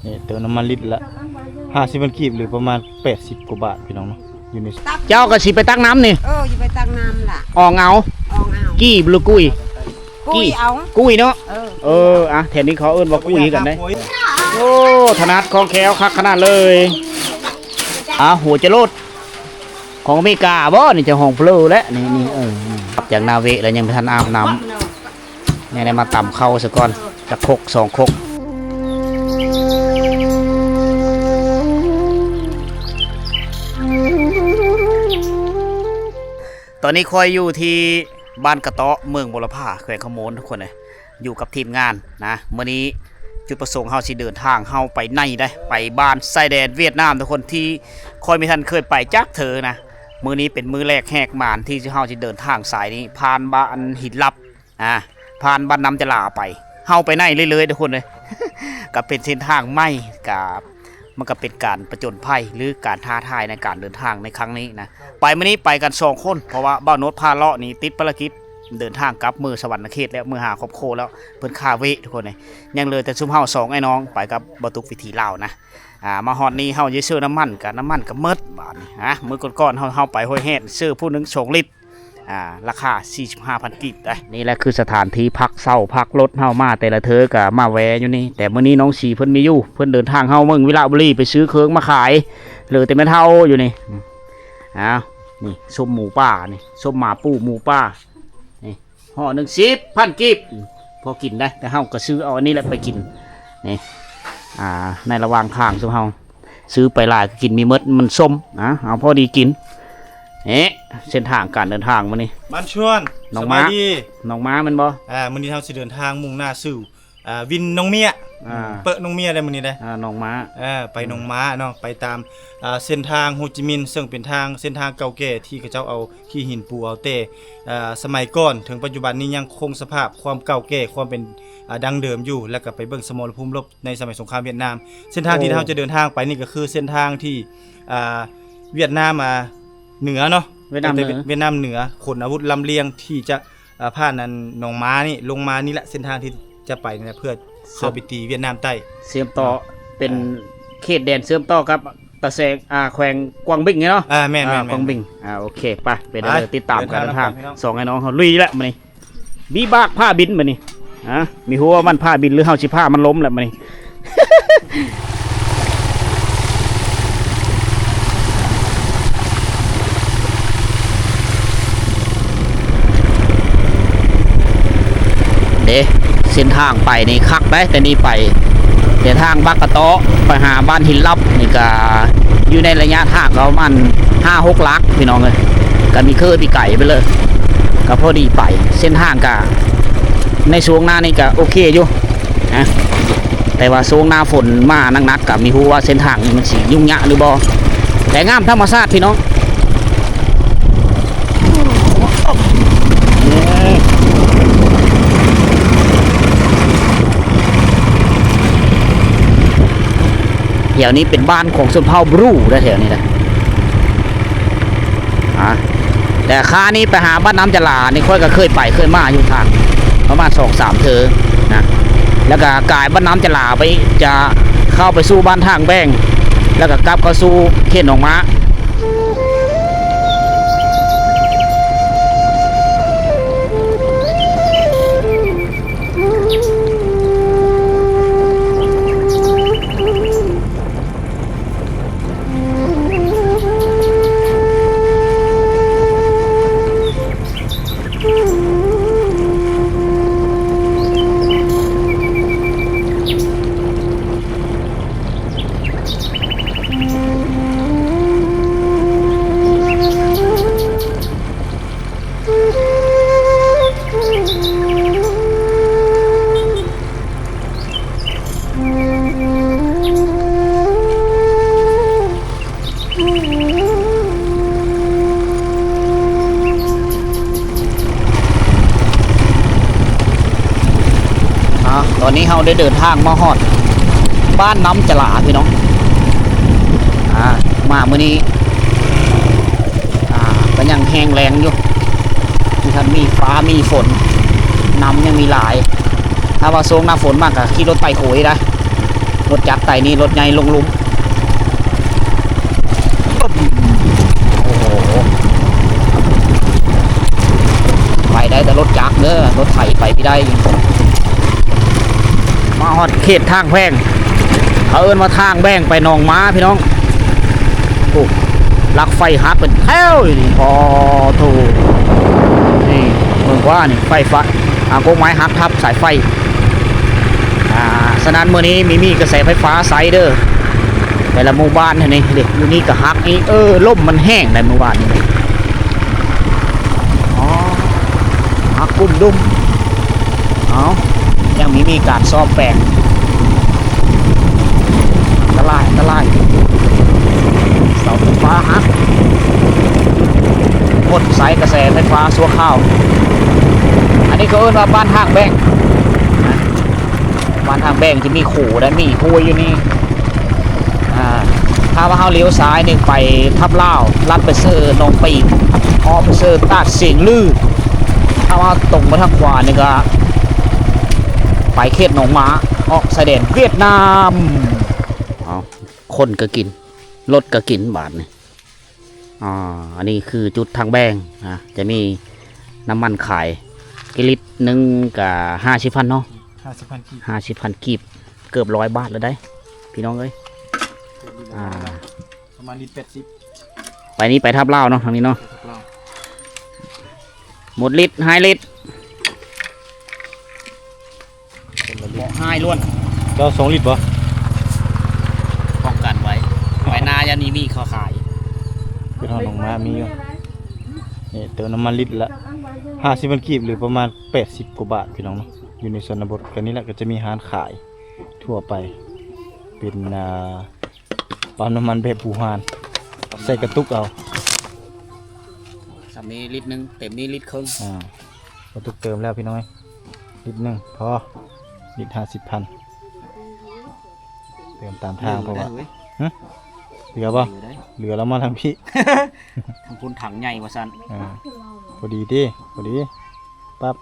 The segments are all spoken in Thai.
นี่เติมน้ำมันลิตรละ50มันกีบหรือประมาณ80กว่าบาทพี่น้องเนาะอยู่ใน เจ้าก็สิไปตักน้ำนี่อยู่ไปตักน้ำล่ะอองเอากี้บลูกุ้ย กุ้ยเอา กุ้ยเนาะอ่ะแถวนี้เขาเอิ้นว่ากุ้ยกันได้โอ้ถนัดของแคล้วคักขนาดเลยหัวจะโลดของอเมริกาบ่นี่จะห้องเฟลอแล้วนี่จากนาเวแล้วยังไม่ทันอาบน้ำเนี่ยได้มาต่ำเข้าซะก่อนจะคก2 คกตอนนี้คอยอยู่ที่บ้านกระเตาะเมืองบุรพาแขวงขโมนทุกคนเลยอยู่กับทีมงานนะเมื่อนี้จุดประสงค์เฮาสิเดินทางเฮาไปในได้ไปบ้านชายแดนเวียดนามทุกคนที่คอยไม่ทันเคยไปจักเธอนะมื้อนี้เป็นมื้อแรกแหกมานที่เฮาสิเดินทางสายนี้ผ่านบ้านหินลับผ่านบ้านน้ำจลาไปเฮาไปในเลยทุกคนเลย ก็เป็นเส้นทางใหม่กับมันก็เป็นการประจนภัยหรือการท้าทายในการเดินทางในครั้งนี้นะไปมื้อนี้ไปกัน2 คนเพราะว่าบ้านโนดพาเลาะนี่ติดภารกิจเดินทางกลับมือสวรรค์เขตแล้วมือหาครอบโคแล้วเพิ่นคาเวทุกคนเลยยังเลยแต่ซุ่มเฮา2ไอ้น้องไปกับบ่ตุกวิถีลาวนะมาฮอดนี้เฮาจะซื้อน้ำมันกับเมิดบาทนี่มื้อก่อนๆเฮาไปห้วยแฮดซื้อผู้นึง2 ลิตรราคา 45,000 กีบนี่แหละคือสถานที่พักเศร้าพักรถเฮามาแต่ละเธอก็มาแวอยู่นี่แต่มื้อนี้น้องสีเพิ่นมีอยู่เพิ่นเดินทางเฮาเมืองวิระบุรีไปซื้อเครื่องมาขายเหลือแต่แม่เฒ่าอยู่นี่นี่ส้มหมูป่านี่ส้มหมาปูหมูป่านี่ห่อ1,000 กีบพอกินได้แต่เฮาก็ซื้อเอาอันนี้แหละไปกินนี่ในระหว่างทางซุมเฮาซื้อไปหลายก็กินมีมดมันส้มเอาพอดีกินเส้นทางการเดินทางมื้อนี้บ้านชวนน้องม้ามันบ่มื้อนี้เฮาสิเดินทางมุ่งหน้าสู่วินน้องเมียเปะน้องเมียได้มื้อนี้ได้น้องม้าไปน้องม้าเนาะไปตามเส้นทางโฮจิมินห์ซึ่งเป็นทางเส้นทางเก่าแก่ที่เขาเจ้าเอาขี้หินปูเอาเต้สมัยก่อนถึงปัจจุบันนี้ยังคงสภาพความเก่าแก่ความเป็นดังเดิมอยู่แล้วก็ไปเบิ่งสมรภูมิรบในสมัยสงครามเวียดนามเส้นทางที่เราจะเดินทางไปนี่ก็คือเส้นทางที่เวียดนามมาเหนือเนาะเวียดนามเหนือขนอาวุธลำเลียงที่จะผ่านนั้นหนองม้านี่ลงมานี่แหละเส้นทางที่จะไปนะเพื่อเสื้อปิตีเวียดนามใต้เชื่อมต่อเป็นเขตแดนเชื่อมต่อกับตะแซงแขวงกวางบิ่งเนาะแม่นกวางบิ่งโอเคไปไปเดินติดตามการเดินทาง2ไอ้น้องเฮาลุยแล้วมื้อนี้บีบากผ้าบินมื้อนี้มีหัวมันผ้าบินหรือเฮาสิผ้ามันล้มแล้วมื้อนี้ เส้นทางไปนี่คักได้แต่นี่ไปเส้นทางบ้านกระโตะไปหาบ้านหินลับนี่ก็อยู่ในระยะทางประมาณ 5-6 ลักพี่น้องเลยก็มีเครือปีไก่ไปเลยก็พอดีไปเส้นทางก็ในช่วงหน้านี่ก็โอเคอยู่นะแต่ว่าช่วงหน้าฝนมานักๆกับมีผู้ว่าเส้นทางมันสียุ่งยากหรือบ่แต่งามธรรมชาติพี่น้องแถวนี้เป็นบ้านของชนเผ่าบรูได้แถวนี้นะแต่ค่านี้ไปหาบ้านน้ำจลานี่ค่อยก็เคยมาอยู่ทางประมาณ2-3 เธอนะแล้วก็กายบ้านน้ำจลาไปจะเข้าไปสู่บ้านทางแบงแล้วก็กลับเข้าสู่เขตหนองม้าตอนนี้เราได้เดินทางมาฮอดบ้านน้ำจลาพี่น้องมาเมื่อนี้ก็ยังแห้งแรงอยู่ที่ท่านมีฟ้ามีฝนน้ำยังมีหลายถ้าว่าโซงหน้าฝนมากก็ขี่รถไปโขยนะ รถจักรไต่นี่รถใหญ่ลงหลุมโอ้โหไปได้แต่รถจักรเด้อรถไถไปไม่ได้มาฮอดเขตทางแพร่งเขาเอิ้นว่าทางแบ่งไปหนองม้าพี่น้องโอ้ลักไฟฮักเป็นแถวนี่พอถูกนี่เมืองว่านี่ไฟฟ้าโกงไม้ฮักทับสายไฟฉะนั้นเมื่อนี้มีกระแสไฟฟ้าไซเดอร์แต่ละหมู่บ้านนี่เด็กอยู่นี่ก็ฮักนี่ล่มมันแห้งในหมู่บ้านนี่อ๋อฮักกุ้มดุมเอายังมีการซ่อมแปลงอันตรายเสาไฟฟ้าฮักหมดสายกระแสไฟฟ้าชั่วคราวอันนี้เขาเอิ้นว่าบ้านทางแบ่งบ้านทางแบ่งที่มีขู่และมีห้วยอยู่นี่ถ้าว่าเขาเลี้ยวซ้ายหนึ่งไปทับเล่าลัดไปเซอร์นองปีออกไปเซอร์ตาดเสียงลือถ้าว่าตรงมาทางขวานี่ก็ไปเขตหนองม้าออกชายแดนเวียดนามคนก็กินรถก็กินบาทนี่อันนี้คือจุดทางแบงจะมีน้ำมันขายกิลิตรหนึ่งกับ50,000เนาะ50,000 กีบ 50,000 กีบเกือบ100 บาทแล้วได้พี่น้องเอ้ยประมาณลิตร80ไปนี้ไปทับเล่าเนาะทางนี้เนาะหมดลิตร2 ลิตร2ล้วนเรา2 ลิตรบ่ป้องกันไว้นายันนี้มีขอขายคือทางหนองม้ามีอยู่นี่เติมน้ำมันลิตรละ50,000 กีบหรือประมาณ80 กว่าบาทพี่น้องเนาะอยู่ในชนบทกันนี้แหละก็จะมีร้านขายทั่วไปเป็นปั๊มน้ำมันแบบบูฮานใส่กระตุกเอาสามีลิตรนึงเต็มนี้ลิตรครึ่งกระตุกเติมแล้วพี่น้อยลิตรนึงพอลิตร50,000เติมตามทางเพราะว่าเหลือป่ะเหลือแล้วมาทางพี่ทางคุณถังใหญ่กว่าสันพอดีดิพอดีปั๊บ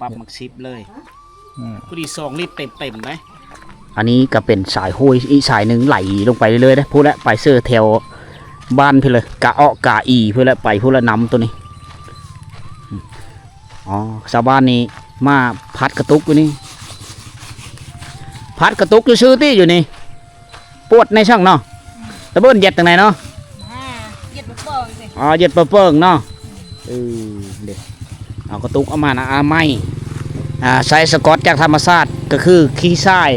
ปั๊บมักซิปเลยพอดี2 ลิตรเต็มไหมอันนี้ก็เป็นสายห้วยอีกสายหนึ่งไหลลงไปเลยนะพูดแล้วไปเสื้อแถวบ้านเพื่อเลยกะกะอีเพื่อแล้วไปพูดแล้วน้ำตัวนี้ชาวบ้านนี้มาพัดกระตุกอยู่นี่พัดกระตุกอยู่ซื้อที่อยู่นี่ปวดในช่างเนาะตะเบิ้ลเย็ดตรงไหนเนาะเย็ดเปิงสิเย็ดเปิงเนาะเด็กเอากระตุกเอามานะไม้ใช้สกอตจากธรรมชาติก็คือขี้ทราย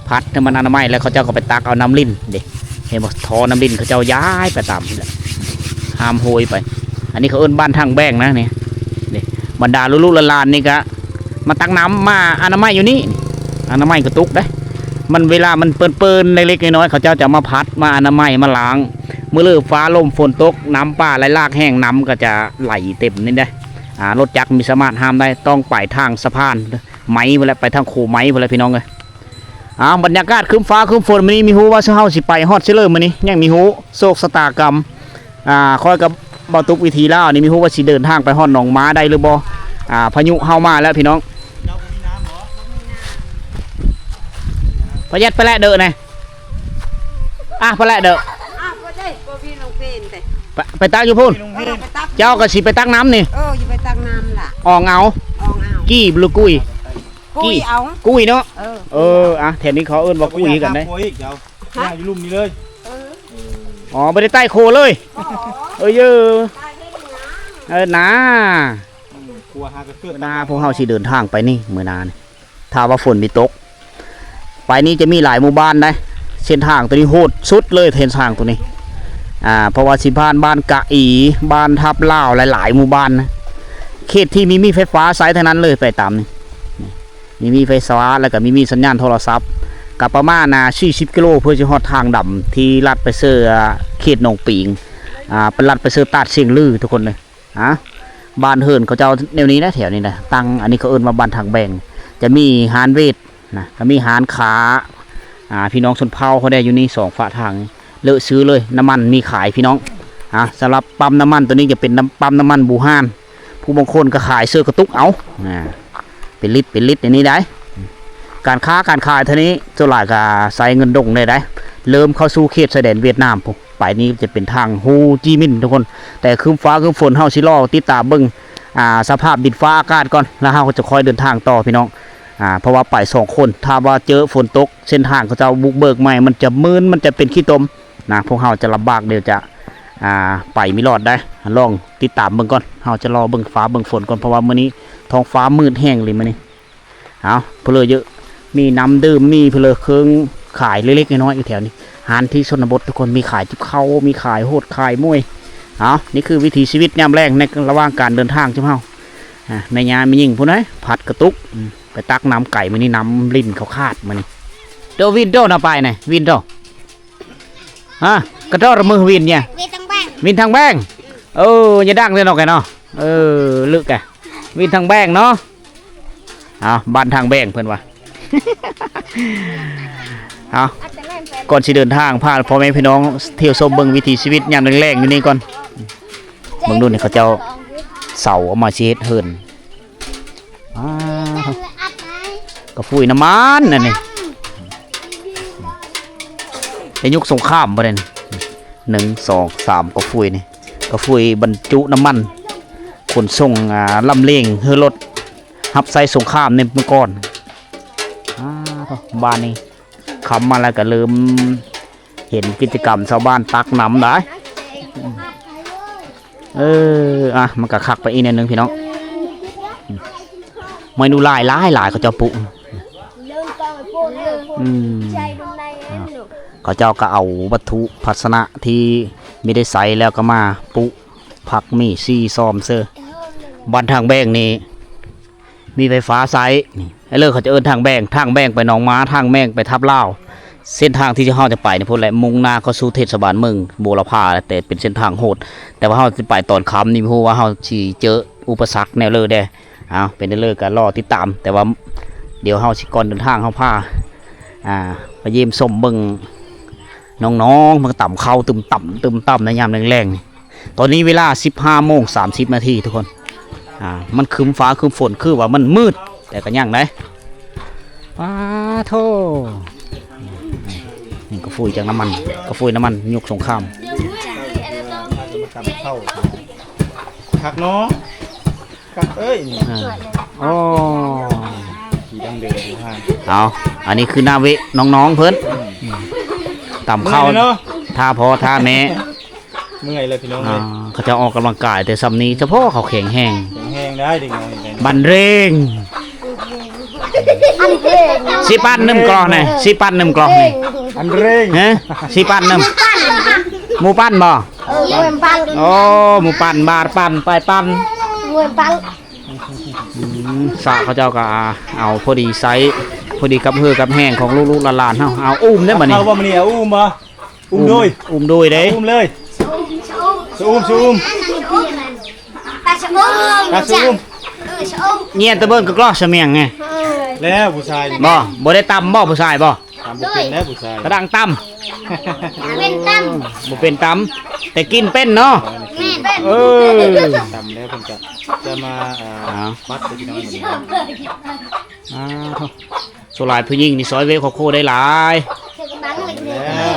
พัดน้ำมันอนามัยแล้วเขาเจ้าก็ไปตักเอาน้ำลิ้นเด็กเห็นบ่ทอน้ำลิ้นเขาเจ้าย้ายไปตามนี่ห้ามโหยไปอันนี้เขาเอิ้นบ้านทางแบงนะเนี่ยบรรดาลูกๆหลานๆนี่ก็มาตักน้ำมาอนามัยอยู่นี่อนามัยกระตุกได้มันเวลามันเปิ้นๆเล็กๆน้อยๆเขาเจ้าจะมาพัดมาอนามัยมาล้างเมื่อเลือฟ้าลมฝนตกน้ำป่าไหลหลากแห้งน้ำก็จะไหลเต็มนี่ได้รถจักรมีสามารถห้ามได้ต้องไปทางสะพานไม้ไปแล้วไปทางโคไม้ไปแล้วพี่น้องเลยบรรยากาศคืมฟ้าคืมฝนมันนี้มีหูว่าเฮาสิไปฮอดซิเลอร์มันนี้ยังมีหูโศกสตากรรมคอยกับบ่ตุกวิธีแล้วนี่มีหูว่าสิเดินทางไปฮอดหนองม้าได้หรือบ่พายุเฮามาแล้วพี่น้องพยัดไปแล้วเด้อไงไปแล้วเด้อไปตักอยู่พุ่นเจ้าก็สิไปตักน้ำนี่อยู่ไปตักน้ำล่ะเอากี้หรือกุ้ยเอากุ้ยเนาะแถวนี้เขาเอิ้นว่ากุ้ยกันได้อยู่ลุ่มนี้เลยไม่ได้ใต้โคเลยนะพวกเฮาสิเดินทางไปนี่มื้อนานี่ถ้าว่าฝนมีตกไปนี่จะมีหลายหมู่บ้านได้เส้นทางตัวนี้โหดสุดเลยเส้นทางตัวนี้เพราะว่าสิบ้านกะอีบ้านทับเล่าหลายๆหมู่บ้านนะเขตที่มีไฟฟ้าสายเท่านั้นเลยไปตามนี่มีไฟฟ้าแล้วก็มีสัญญาณโทรศัพท์กับประมาณ40 กิโลเพื่อจะฮอดทางดำที่ลัดไปเสือเขตหนองปิงเป็นลัดไปเสือตาดเสียงลือทุกคนเลยบ้านเฮินเขาเจ้าแนวนี้นะแถวนี้นะตั้งอันนี้เขาเอิ้นมาบ้านทางแบ่งจะมีฮานเวทนะก็มีฮานขาพี่น้องชนเผ่าเขาได้อยู่นี่2 ฝาทางเลอะซื้อเลยน้ำมันมีขายพี่น้องสำหรับปั๊มน้ำมันตัวนี้จะเป็นปั๊มน้ำมันบูฮานผู้บางคนก็ขายเสื้อกระตุกเอาเป็นลิตรอย่างนี้ได้ การค้าการขายเท่านี้ส่วนหลายก็ใส่เงินดงได้เริ่มเข้าสู่เขตชายแดนเวียดนามปุ๊บไปนี้จะเป็นทางโฮจิมินห์ทุกคนแต่คืนฟ้าคืนฝนเฮาสิรอติดตามเบิ่งสภาพดินฟ้าอากาศก่อนแล้วเฮาก็จะค่อยเดินทางต่อพี่น้องเพราะว่าไป2คนถ้าว่าเจอฝนตกเส้นทางเขาจะบุกเบิกใหม่มันจะมืนมันจะเป็นขี้ตมนะพวกเฮาจะลำบากเดี๋ยวจะไปไม่รอดได้ลองติดตามเบิ่งก่อนเฮาจะรอเบิ่งฟ้าเบิ่งฝนก่อนเพราะว่ามื้อนี้ท้องฟ้ามืดแห้งเลยมื้อนี้เอาเพลอเยอะมีน้ำดื่มมีเพลอเครื่องขายเล็กๆน้อยๆอยู่แถวนี้หานที่ชนบททุกคนมีขายจิ๊บเข้ามีขายโหดขายมวยเอานี่คือวิถีชีวิตยามแรงในระหว่างการเดินทางใช่ไหมแม่ยามียิงผู้น้อยผัดกระตุกไปตักน้ำไก่มื้อนี้น้ำลิ้นเขาขาดมื้อนี้โดวินโดน่ะไปไหนวินโดกระโดดมือวินเนี่ยวินทางแบงอย่าดังเลยเนาะแกเนาะลึกแกวินทางแบงเนาะบ้านทางแบงเพื่อนวะ ก่อนสิเดินทางพาพ่อแม่พี่น้องเที่ยวชมเบิ่งวิถีชีวิตยามแรงๆอยู่นี่ก่อนเบิ่งดูนี่เขาเจ้าเสาเอามาเช็ดเฮิรนก็ฟุ้ยน้ำมันนั่นนี่ในยุคสงครามประเด็น1 2 3ก็ฟุ้ยนี่ก็ฟุ้ยบรรจุน้ำมันขนส่งลำเลียงเฮือรถฮับไซสงครามในเมื่อก่อนบ้านนี้คำมาแล้วก็เริ่มเห็นกิจกรรมชาวบ้านตักน้ำได้มันก็คักไปอีกนิดนึงพี่น้องเมนูหลายเขาเจ้าปุเขาเจ้าก็เอาวัตถุภาชนะที่ไม่ได้ใส่แล้วก็มาปุผักมีซีซ้อมเสื้อบ้านทางแบงนี่มีไฟฟ้าใช้ไอ้เลิกเขาจะทางแบงไปหนองม้าทางแบงไปทับเล่าเส้นทางที่เขาจะไปนี่พวกแหละมุ่งหน้าเข้าสู่เทศบาลเมืองบูรพาแต่เป็นเส้นทางโหดแต่ว่าเขาจะไปตอนค่ำนี่เพราะว่าเขาชีเจออุปสรรคแนวเลยได้เป็นได้เลยกันรอติดตามแต่ว่าเดี๋ยวเขาสิก่อนเดินทางเขาพาไปเยี่ยมชมเบิ่งน้องๆมันต่ำเข้าตึมต่ำในยามแรงๆตอนนี้เวลา 15:30 นาทีทุกคนมันคืมฟ้าคืมฝนคือว่ามันมืดแต่ก็ยังได้โธ่นี่ก็ฟุ้ยจากน้ำมันก็ฟุ้ยน้ำมันยกสงครามคักเนาะคักนี่ขี่ดังเดินดูห่างอันนี้คือนาเวน้องๆเพิ่นต่ำเข้าท่าพ่อท่าแม่เมื่อยเลยพี่น้องเลยเขาจะออกกำลังกายแต่ซ้ำนี้เฉพาะเขาแข็งแห้งได้เด็กน้อยบันเร่งสิปันนึ่มกรอนี่สิปันนึ่มกรอนี่อันเร่งสิปันนึ่มหมูปั้นบ่โอ้หมูปั้นบาดปั้นไปปั้นสะเขาเจ้าก็เอาพอดีไซส์พอดีกับเฮือกับแห้งของลูกๆหลานๆเอาอุ้มได้บ่นี่เอาบ่มื้อนี้เอาอุ้มบ่อุ้มด้วยเด้อุ้มเลยซูมตาชะอุ้มเนี่ยตะเบิ้งก็กล้อเสมียงไงแล้วผู้ชายบ่ได้ตำบ่ผู้ชายบ่ตำบ่เป็นแล้วผู้ชายกระดังตำเป็นตำบ่เป็นตำแต่กินเป็นเนาะตำแล้วเพิ่นจะมาปัดไปที่น้องส่วนหลายผู้หญิงนี่ซอยเวโคได้หลาย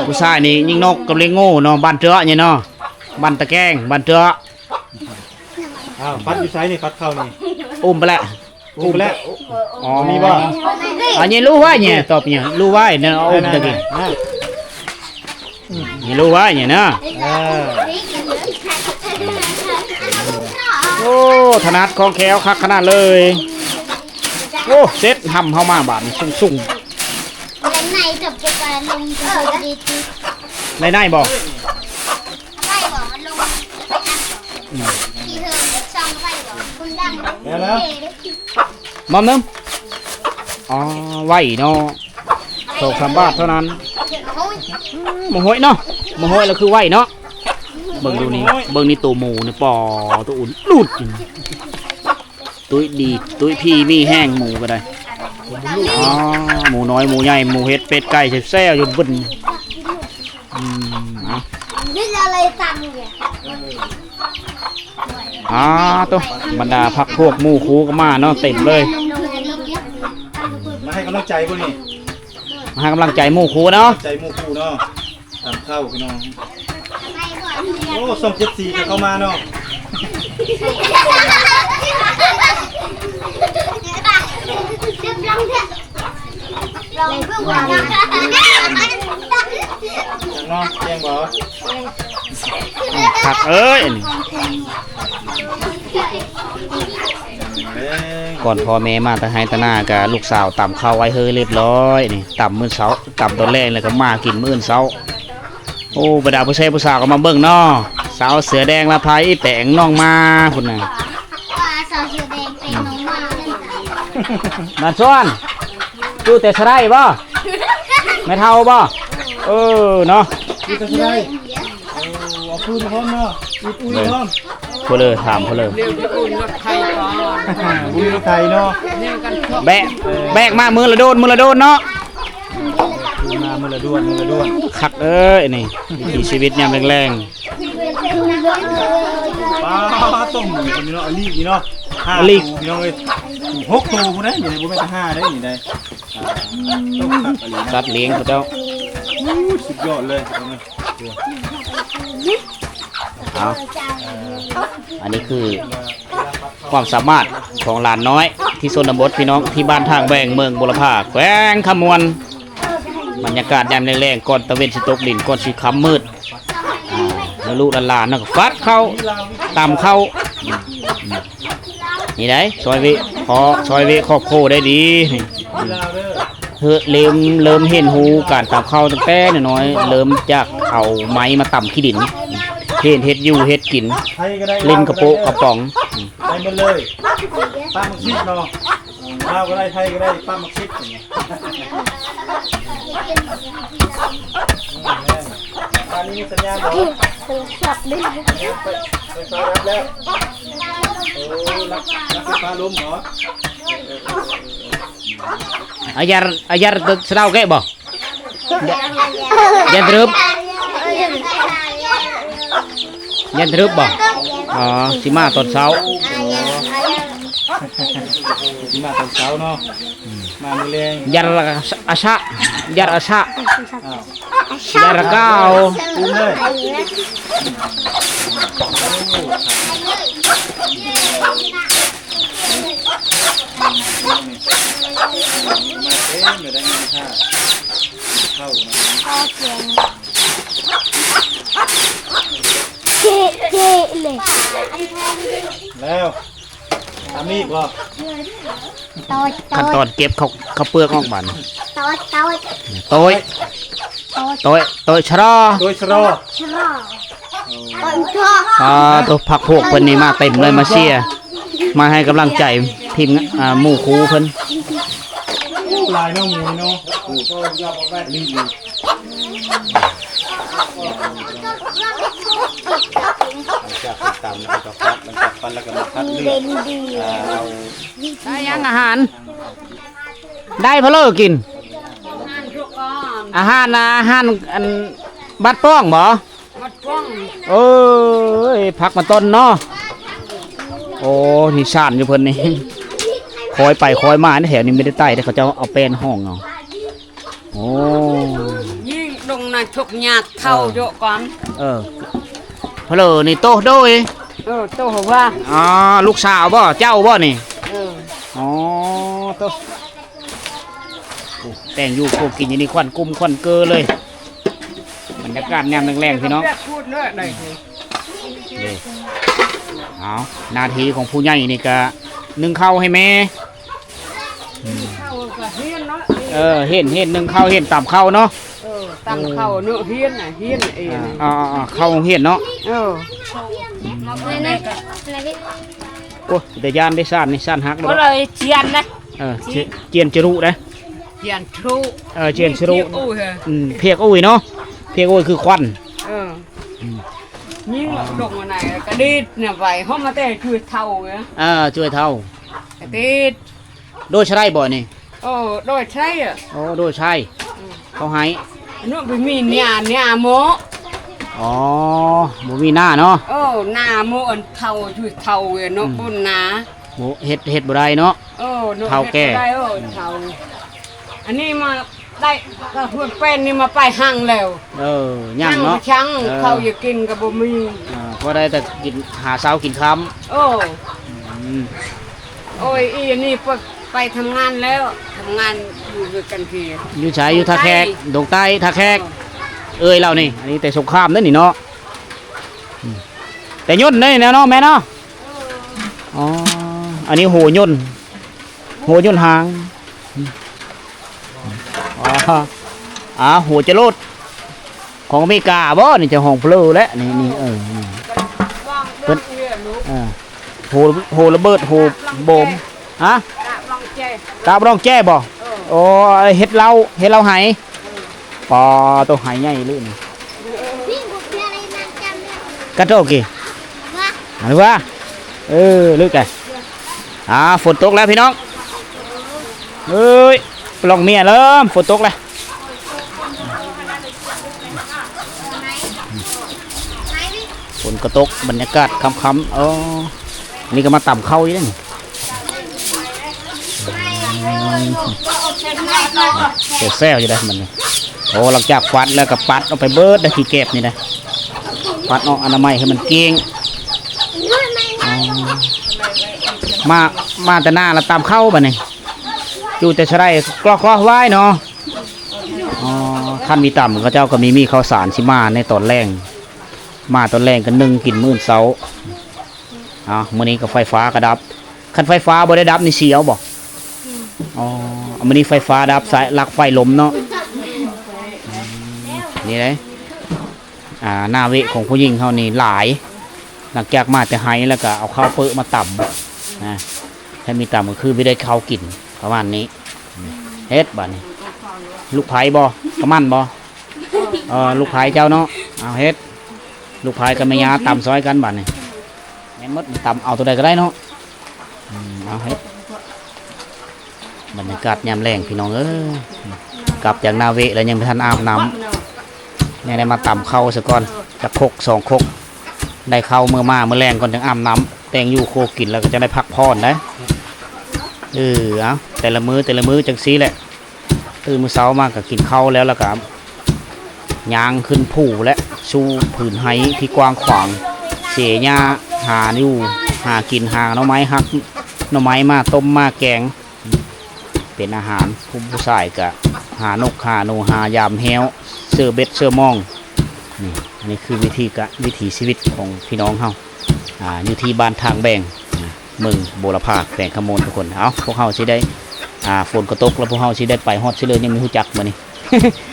ผู้ชายนี่ยิงนกกับเลี้ยงโง่เนาะบ้านเจาะเนี่ยเนาะบ้านตะแกงบ้านเจาะปัดอยู่ไซนี่ปัดเข้านี่อุ้มไปแล้วมีบ่อันนี้รู้ไว้เนี่ยตอบเนี่ยรู้ไว้เนี่ยอุ้มตะกี้นี่รู้ไว้เนี่ยนะโอ้ถนัดของแขวคักขนาดเลยโอ้เซ็ตทำเข้ามาบาดนี่สุ่งในจับจะไปลงในบอกมันลงที่เธอช่องไฟบอกคุณดังแล้วมอมนึงไหวเนาะ2-3 บาทเท่านั้นมห้อยเนาะมห้อยแล้วคือไหวเนาะเบิ่งดูนี่ตัวหมูนี่ปอตัวอุ่นลุดตุ้ยดีตุ้ยพี่มีแห้งหมูก็ได้หมูน้อยหมูใหญ่หมูเห็ดเป็ดไก่แซ่บอยู่บึ้นนี่อะไรตังเนี่ยตัวบรรดาพักพวกหมู่คูก็มาเนาะเต็มเลยมาให้ก ำลังใจบ่นี่ มาให้กำลังใจหมู่ครูเนาะ ใจหมู่คู่เนาะตามเข้าพี่น้องโอ้ส่ง74ก็เข้ามาเนาะ ลองเพิ่งว่า อย่างเนาะแจ้งบ่ คักเอ้ยนี่ แรง ก่อนพ่อแม่มาตะไห้ตะหน้ากับลูกสาวต่ำข้าวไว้เฮ้ยเรียบร้อยนี่ต่ำมื้อเช้าต่ำตอนแรกแล้วก็มากินมื้อเช้าโอ้บรรดาผู้ชายผู้สาวก็มาเบิ่งเนาะสาวเสือแดงละไผแปงน้องมาพุ่นน่ะ ว่าสาวเสือแดงเป็นน้องมาเล่นกัน นั่นส่วนดูแต่สไลด์บ่ไม่เท่าบ่เนาะ นี่ก็ได้เอาปืนพร้อมเนาะอุ้ยพร้อม พุ่นเลยถามพุ่นเลย อุ้ยรถไทยเนาะ แบกมามือละโดนเนาะ มามือละด้วน คักเอ้ยนี่วิถีชีวิตยามแรง ปลาต้มคนนี้เนาะลีกนี่เนาะ5ลีกพี่น้องเอ้ย6ตัวพุ่นได้นี่บ่แม่น5ได้นี่ได้ต้องขับอะไร ๆสัตว์เลี้ยงพระเจ้า สุดยอดเลยเอามา เอาอันนี้คือความสามารถของหลานน้อยที่ชนบทพี่น้องที่บ้านทางแบงเมืองบุรพาแขวงขมวนบรรยากาศยามแรงๆก่อนตะเวนสิตกดินก่อนสิค่ำมืดแล้วลูกหลานๆนั่นก็ฟัดเข้าตามเข้านี่ได้ซอยวิพอซอยวิครอบครัวได้ดี ลาวเด้อ เริ่มเห็นหูการตามเข้าตั้งแต่น้อยๆเริ่มจากเอาไม้มาต่ำขี้ดินเฮ็ดอยู่เฮ็ดกิน ไทยก็ได้ เล่นกระโปะกระป๋อง ได้หมดเลยป้ามักชิดเนาะลาวก็ได้ไทยก็ได้ป้ามักชิดอย่างเงี้ยตอนนี้มีสัญญาณเหรอ สับดิ ไฟฟ้ารับแล้วโอ้รับไฟฟ้าล้มเหรอ อาญาสะเดาแกบ่ยันทรึบบ่อ๋อสิมาตอนเช้า มาตอนเช้าเนาะมามื้อแรง ยันอาชะยันอาชะ อ้าว ยันระเก้า อุ้มเลยมาเต็มเลยได้เงินค่าเข้านะ เกเลย แล้วทำนี่อีกบ่ ขั้นตอนเก็บเขาเปลือกออกบาน โต๊ะ โตยชะรอ โดยสรอ ชะลอพ่อ ตัวผักพวกเพิ่นนี่มาเต็มเลยมาเชียร์มาให้กำลังใจทีมหมู่ครูเพิ่น ลายน้องหมูเนาะโอ้ก็ยอมเอาไปรีบเลยจากตำแล้วก็พัดมันจะปั้นแล้วก็มาพัดเลือดเอา ได้ยังอาหาร ได้เพลอกิน อาหารอันบัดป้องบ่เอ้ยผักมาต้นเนาะโอ้นี่ชานอยู่เพิ่นนี่คอยไปคอยมาในแถวนี้ไม่ได้ใต้แต่เขาจะเอาแป้นห้องเอาโอ้ ยิ่งดงน่ะทุกหยาดเท่าเยอะก่อน เพลอนี่โตโดย โตหัวว่า อ๋อลูกสาวบ่เจ้าบ่นี่ เออ อ๋อโตโอ้แต่งอยู่โคกินอย่างนี้ควันกุ้มควันเกอเลยบรรยากาศยามแรงๆพี่น้อง พูดเนอะได้สิ เอาหนาทีของผู้ใหญ่นี่ก็นึ่งข้าวให้แม่ เข้าก็เฮียนเนาะ เห็นนึ่งข้าวเห็นตำข้าวเนาะ ตำเข้าเนอะเฮียนน่ะเฮียนเอง ข้าวเห็นเนาะ เลย โอ้แต่ยานได้ซ่านนี่ซ่านหัก ก็ แล้ว เลยเจียนนะ เจียนจรุได้ เจียนทรู เจียนจรุ อู้เหรอ เพียกอุ้ยเนาะเพียกอุ้ยคือควัน ยิ่งดงมาไหนกระดิดเนี่ยไปห้องมาแต่ช่วยเท่าเงี้ย ช่วยเท่าก ระดิด โดยใช่บ่นี่ โอ้โดยใช่อ่ะ โอ้โดยใช่เขาให้ นู่นไปมีเนี่ยโม อ๋อบ่มีหน้าเนาะ โอ้หน้าโมอันเท่าช่วยเท่าเงี้ยเนาะบนหนา บ่เฮ็ดบ่ได้เนาะ โอ้ เท่าแก่ ได้โอ้เท่า อันนี้มาได้ก็พูดเป็นนี่มาไปห้างแล้ว ย่าง ห้าง เนาะ มาชังเขาอยากกินกับบ่มี ก็ได้แต่กินหาเช้ากินค่ โอ้ ำ โอ้ยอีอันนี้ไปทำงานแล้วทำงานอยู่ด้วยกันที อยู่ใช้อยู่ท่าแขกดงใต้ท่าแขกเอ้ยเรานี่อันนี้แต่สงครามนั่นนี่เนาะแต่ย่นนี่นะเนาะแม่เนาะอ๋ออันนี้โหย่นหางโหจะโลดของอเมริกาบ่นี่จะห้องเพลอแล้วนี่นี่นี่ เพิ่นเนี่ยลูก โหระเบิดโหโบมฮะ ลองใจ กาบรองแจ้บ่โอ้เฮ็ดเราไหปอตัวไหใหญ่เลยนี่ นี่บุกอะไรนั่งจำเนี่ย กระโตกกี่ ว่า หรือว่าลึกไงฝนตกแล้วพี่น้องเอ้ยปล่องเมียเริ่มฝนตกแล้วฝนกระตกบรรยากาศค่ำๆนี่ก็มาต่ำเข้าอีกแล้วนี่แซ่อยู่ได้มันนี่โอ้หลังจากฟัดแล้วก็ปัดเอาไปเบิดได้ขี้เก็บนี่นะปัดเอาอนามัยให้มันเก่งมาแต่หน้าแล้วตามเข้าบ่นี่อยู่แต่ชะไรกรอกไว้เนาะขั้นมีต่ำก็เจ้าก็มีข้าวสารสิมาในตอนแรงมาตอนแรงกันนึ่งกินมื้อเช้ามื้อนี้ก็ไฟฟ้าก็ดับคันไฟฟ้าบ่ได้ดับนี่เสียวบ่มื้อนี้ไฟฟ้าดับสายลักไฟลมเนาะนี่เลยหน้าเวะของผู้หญิงเขานี่หลายหลังจากมาแต่ไห้แล้วก็เอาข้าวเปื้อมาต่ำนะถ้ามีต่ำก็คือไม่ได้ข้าวกินประมาณนี้เฮ็ดบ้านี้ลูกไผ่บ่ประมันบ่ลูกไผ่เจ้าเนาะเอาเฮ็ดลูกไผ่กับแม่ยาต่ำซอยกันบ้านี้แม่นมดต่ำเอาตัวใดก็ได้เนาะเอาเฮ็ดบรรยากาศยามแรงพี่น้องกลับจากนาเวะแล้วยังไม่ทันอาบน้ำเนี่ยได้มาต่ำเข้าซะก่อนจะคก2 คกได้เข้าเมื่อแรงก่อนถึงอาบน้ำแต่งอยู่โคกินแล้วก็จะได้พักผ่อนนะเอาแต่ละมื้อจังซี่แหละตื่นมื้อเช้ามาก็กินข้าวแล้วก็ยางขึ้นผู้และชูผืนไห้ที่กว้างขวางเสียหญ้าหาอยู่หากินหาหน่อไม้หักหน่อไม้มาต้มมาแกงเป็นอาหารผู้ชายก็หานกหาหนูหายามแฮวเสื้อเบ็ดเสื้อมองนี่คือวิถีชีวิตของพี่น้องเฮาอยู่ที่บ้านทางแบงเมืองโบราพาแบงขโมนทุกคนพวกเฮาสิได้ฝนก็ตกแล้วพวกเฮาสิได้ไปฮอดซิเลอยังไม่รู้จักมื้อนี้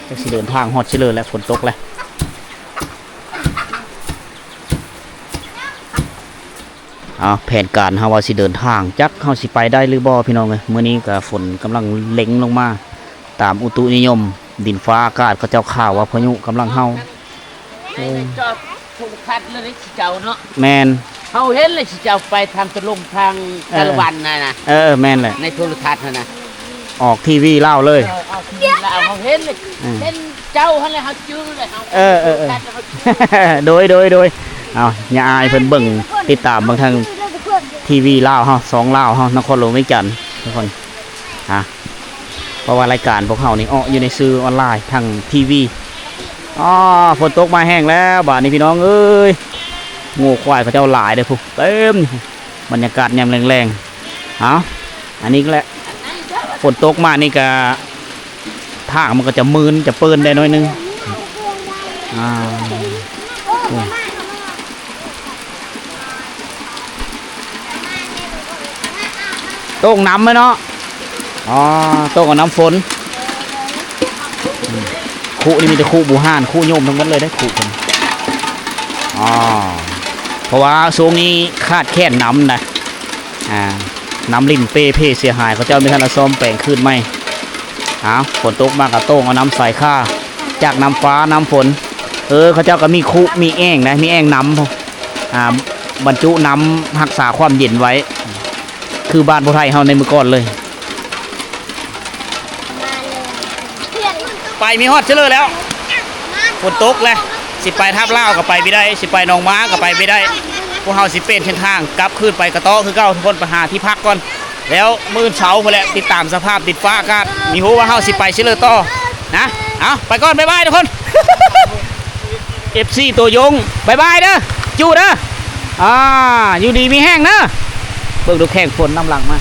จะสิเดินทางฮอดซิเลอแล้วฝนตกแล้วแผนการเฮาว่าสิเดินทางจักเฮาสิไปได้หรือบ่พี่น้องเอ้ยมื้อนี้ก็ฝนกำลังเล็งลงมาตามอุตุนิยมดินฟ้าอากาศเขาเจ้าข่าวว่าพายุกำลังเฮาจอดถูกคัดเลยสิเจ้าเนาะ แมน เฮาเห็นเลยสิเจ้าไปทางตะลงทางตะวันนะ แมนเลยในโทรทัศน์นะ ออกทีวีเล่าเลยเอาทีวีเล่าเฮาเห็นเลยเห็นเจ้าหั่นเลยเฮาจื้อเลยเฮาโดยอย่าอายเพิ่นเบิ่งติดตามบางทางทีวีเล่าเฮา2เล่าเฮานครหลวงวิจันทร์ทุกคนเพราะว่ารายการพวกเฮานี่อยู่ในสื่อออนไลน์ทางทีวีฝนตกมาแห้งแล้วบ้านนี้พี่น้องเอ้ยงูควายเขาเจ้าหลายเลยพวกเต็มบรรยากาศยามแรงๆอันนี้ก็แหละฝนตกมานี่ก็ทางมันก็จะมืนจะเปิ้นได้น้อยนึงโต้งน้ำไหมเนาะโต้งกับน้ำฝนคู่นี่มีแต่คู่บูฮานคู่โยมทั้งหมดเลยได้คู่กันเพราะว่าช่วงนี้คาดแค่น้ำนะน้ำลิ่นเป้เสียหายเขาเจ้าไม่ทันซ่อมแปลงขึ้นไหมฝนตกมากกับโต้งเอาน้ำใส่ข้าจากน้ำฟ้าน้ำฝนเขาเจ้าก็มีคู่มีแอ่งนะมีแอ่งน้ำบรรจุน้ำรักษาความเย็นไว้คือบ้านผู้ไทยเฮาในเมื่อก่อนเลยไปมีฮอดเชลเลยแล้วฝนตกเลยสิไปทับเล่าก็ไปไม่ได้สิไปหนองม้าก็ไปไม่ได้พวกเฮาสิเป็นเส้นทางกลับขึ้นไปกระต้อคือเก้าทุกคนไปหาที่พักก่อน แล้วมื้อเช้าพุ่นแหละติดตามสภาพติดฟ้าอากาศมีฮู้ว่าเฮาสิไปซิเลอต่อนะเอาไปก่อนบ๊ายบายทุกคน FC ตัวยงบ๊ายบายเด้อจู้เด้ออยู่ดีมีแห้งเด้อเบิ่งดูแข้งฝนน้ำหลังมา